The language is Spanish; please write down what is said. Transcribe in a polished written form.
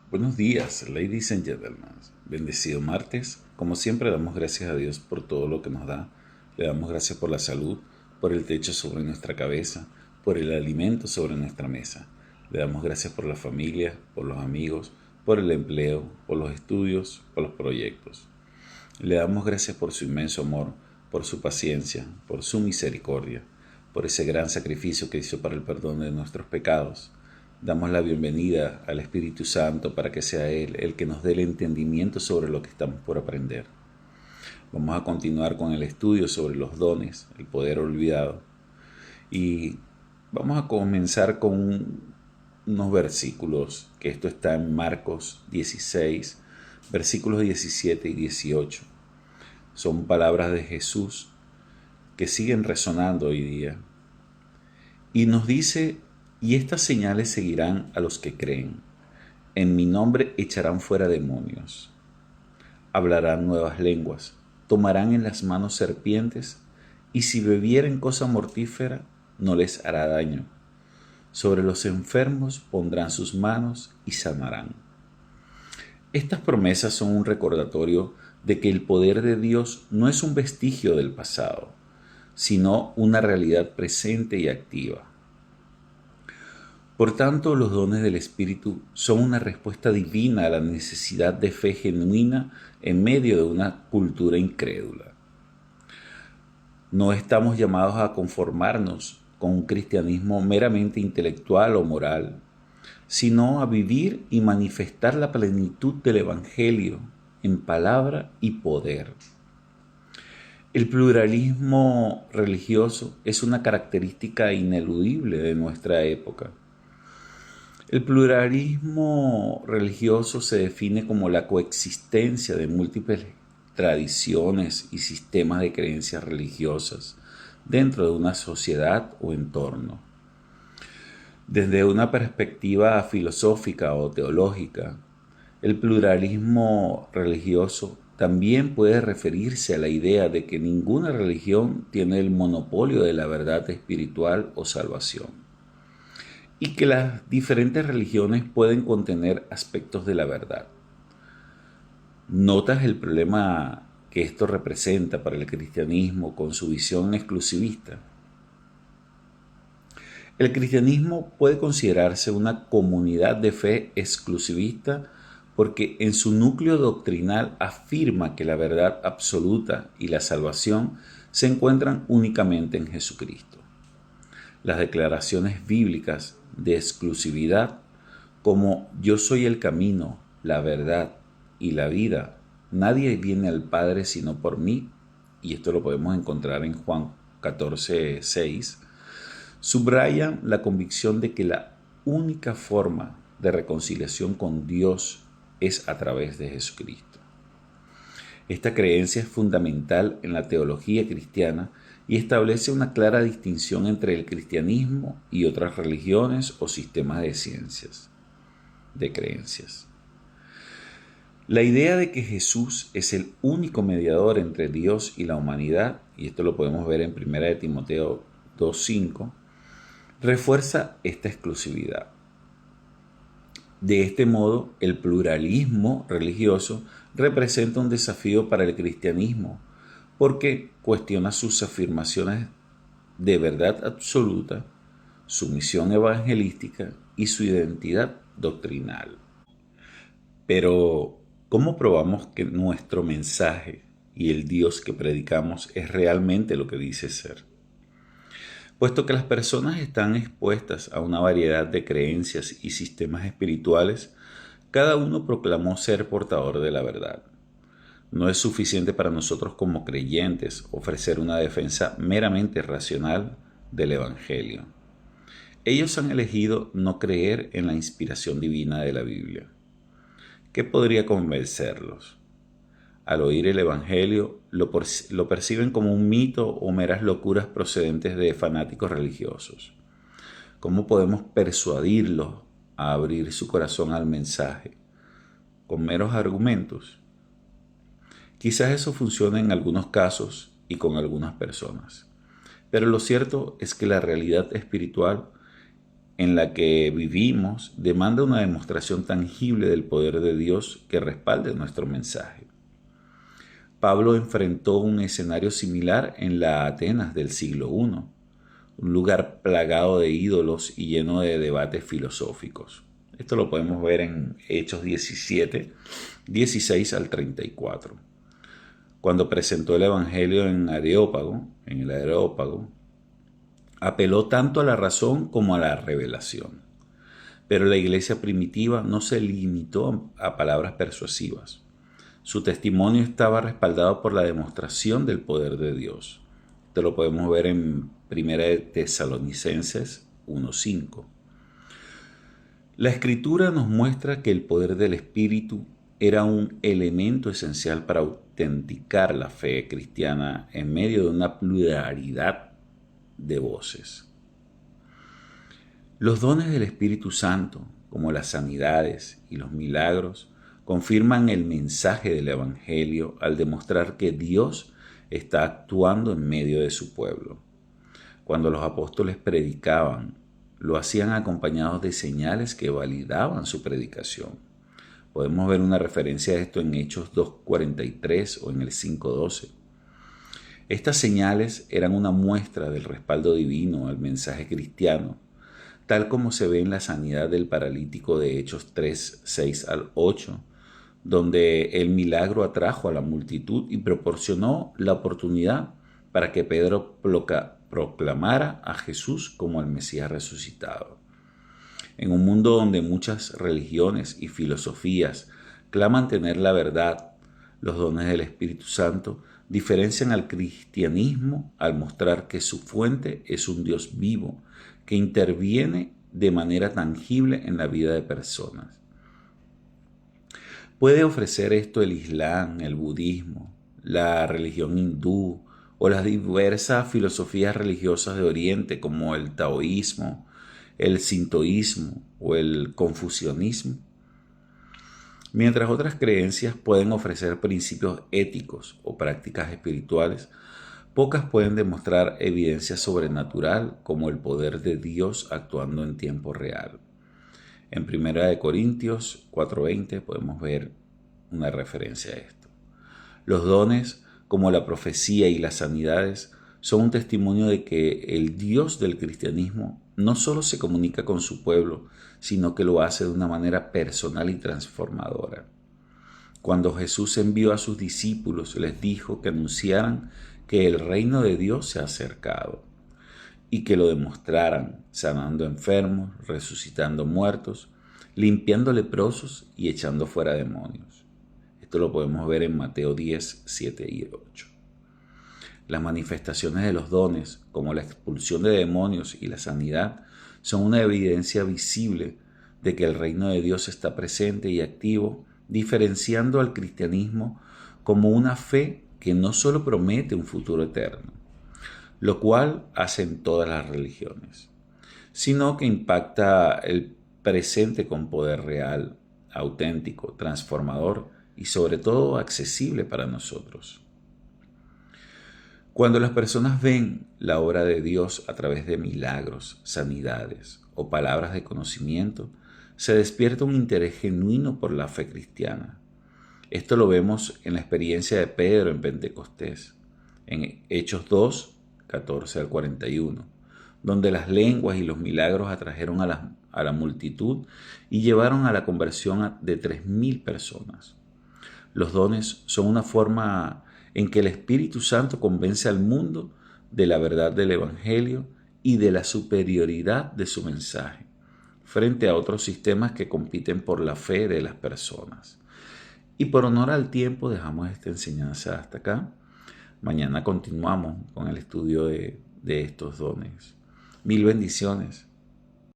Buenos días, ladies and gentlemen. Bendecido martes. Como siempre, damos gracias a Dios por todo lo que nos da. Le damos gracias por la salud, por el techo sobre nuestra cabeza, por el alimento sobre nuestra mesa. Le damos gracias por la familia, por los amigos, por el empleo, por los estudios, por los proyectos. Le damos gracias por su inmenso amor, por su paciencia, por su misericordia, por ese gran sacrificio que hizo para el perdón de nuestros pecados. Damos la bienvenida al Espíritu Santo para que sea Él el que nos dé el entendimiento sobre lo que estamos por aprender. Vamos a continuar con el estudio sobre los dones, el poder olvidado. Y vamos a comenzar con unos versículos, que esto está en Marcos 16, versículos 17 y 18. Son palabras de Jesús que siguen resonando hoy día. Y nos dice: y estas señales seguirán a los que creen. En mi nombre echarán fuera demonios. Hablarán nuevas lenguas. Tomarán en las manos serpientes. Y si bebieren cosa mortífera, no les hará daño. Sobre los enfermos pondrán sus manos y sanarán. Estas promesas son un recordatorio de que el poder de Dios no es un vestigio del pasado, sino una realidad presente y activa. Por tanto, los dones del Espíritu son una respuesta divina a la necesidad de fe genuina en medio de una cultura incrédula. No estamos llamados a conformarnos con un cristianismo meramente intelectual o moral, sino a vivir y manifestar la plenitud del Evangelio en palabra y poder. El pluralismo religioso es una característica ineludible de nuestra época. El pluralismo religioso se define como la coexistencia de múltiples tradiciones y sistemas de creencias religiosas dentro de una sociedad o entorno. Desde una perspectiva filosófica o teológica, el pluralismo religioso también puede referirse a la idea de que ninguna religión tiene el monopolio de la verdad espiritual o salvación, y que las diferentes religiones pueden contener aspectos de la verdad. ¿Notas el problema que esto representa para el cristianismo con su visión exclusivista? El cristianismo puede considerarse una comunidad de fe exclusivista porque en su núcleo doctrinal afirma que la verdad absoluta y la salvación se encuentran únicamente en Jesucristo. Las declaraciones bíblicas de exclusividad, como yo soy el camino, la verdad y la vida, nadie viene al Padre sino por mí, y esto lo podemos encontrar en Juan 14:6, subrayan la convicción de que la única forma de reconciliación con Dios es a través de Jesucristo. Esta creencia es fundamental en la teología cristiana y establece una clara distinción entre el cristianismo y otras religiones o sistemas de creencias. La idea de que Jesús es el único mediador entre Dios y la humanidad, y esto lo podemos ver en 1 Timoteo 2:5, refuerza esta exclusividad. De este modo, el pluralismo religioso representa un desafío para el cristianismo, porque cuestiona sus afirmaciones de verdad absoluta, su misión evangelística y su identidad doctrinal. Pero, ¿cómo probamos que nuestro mensaje y el Dios que predicamos es realmente lo que dice ser? Puesto que las personas están expuestas a una variedad de creencias y sistemas espirituales, cada uno proclamó ser portador de la verdad. No es suficiente para nosotros como creyentes ofrecer una defensa meramente racional del Evangelio. Ellos han elegido no creer en la inspiración divina de la Biblia. ¿Qué podría convencerlos? Al oír el Evangelio, lo perciben como un mito o meras locuras procedentes de fanáticos religiosos. ¿Cómo podemos persuadirlos a abrir su corazón al mensaje? ¿Con meros argumentos? Quizás eso funcione en algunos casos y con algunas personas, pero lo cierto es que la realidad espiritual en la que vivimos demanda una demostración tangible del poder de Dios que respalde nuestro mensaje. Pablo enfrentó un escenario similar en la Atenas del siglo I, un lugar plagado de ídolos y lleno de debates filosóficos. Esto lo podemos ver en Hechos 17, 16 al 34. Cuando presentó el Evangelio en el Areópago, apeló tanto a la razón como a la revelación. Pero la iglesia primitiva no se limitó a palabras persuasivas. Su testimonio estaba respaldado por la demostración del poder de Dios. Esto lo podemos ver en 1 Tesalonicenses 1:5. La Escritura nos muestra que el poder del Espíritu era un elemento esencial para autenticar la fe cristiana en medio de una pluralidad de voces. Los dones del Espíritu Santo, como las sanidades y los milagros, confirman el mensaje del Evangelio al demostrar que Dios está actuando en medio de su pueblo. Cuando los apóstoles predicaban, lo hacían acompañados de señales que validaban su predicación. Podemos ver una referencia a esto en Hechos 2:43 o en el 5:12. Estas señales eran una muestra del respaldo divino al mensaje cristiano, tal como se ve en la sanidad del paralítico de Hechos 3:6 al 8, donde el milagro atrajo a la multitud y proporcionó la oportunidad para que Pedro proclamara a Jesús como el Mesías resucitado. En un mundo donde muchas religiones y filosofías claman tener la verdad, los dones del Espíritu Santo diferencian al cristianismo al mostrar que su fuente es un Dios vivo que interviene de manera tangible en la vida de personas. Puede ofrecer esto el Islam, el budismo, la religión hindú o las diversas filosofías religiosas de Oriente como el taoísmo, el sintoísmo o el confucianismo. Mientras otras creencias pueden ofrecer principios éticos o prácticas espirituales, pocas pueden demostrar evidencia sobrenatural como el poder de Dios actuando en tiempo real. En 1 Corintios 4:20 podemos ver una referencia a esto. Los dones, como la profecía y las sanidades, son un testimonio de que el Dios del cristianismo no solo se comunica con su pueblo, sino que lo hace de una manera personal y transformadora. Cuando Jesús envió a sus discípulos, les dijo que anunciaran que el reino de Dios se ha acercado y que lo demostraran sanando enfermos, resucitando muertos, limpiando leprosos y echando fuera demonios. Esto lo podemos ver en Mateo 10, 7 y 8. Las manifestaciones de los dones, como la expulsión de demonios y la sanidad, son una evidencia visible de que el reino de Dios está presente y activo, diferenciando al cristianismo como una fe que no solo promete un futuro eterno, lo cual hacen todas las religiones, sino que impacta el presente con poder real, auténtico, transformador y sobre todo accesible para nosotros. Cuando las personas ven la obra de Dios a través de milagros, sanidades o palabras de conocimiento, se despierta un interés genuino por la fe cristiana. Esto lo vemos en la experiencia de Pedro en Pentecostés, en Hechos 2, 14 al 41, donde las lenguas y los milagros atrajeron a la multitud y llevaron a la conversión de 3,000 personas. Los dones son una forma en que el Espíritu Santo convence al mundo de la verdad del Evangelio y de la superioridad de su mensaje, frente a otros sistemas que compiten por la fe de las personas. Y por honor al tiempo dejamos esta enseñanza hasta acá. Mañana continuamos con el estudio de estos dones. Mil bendiciones.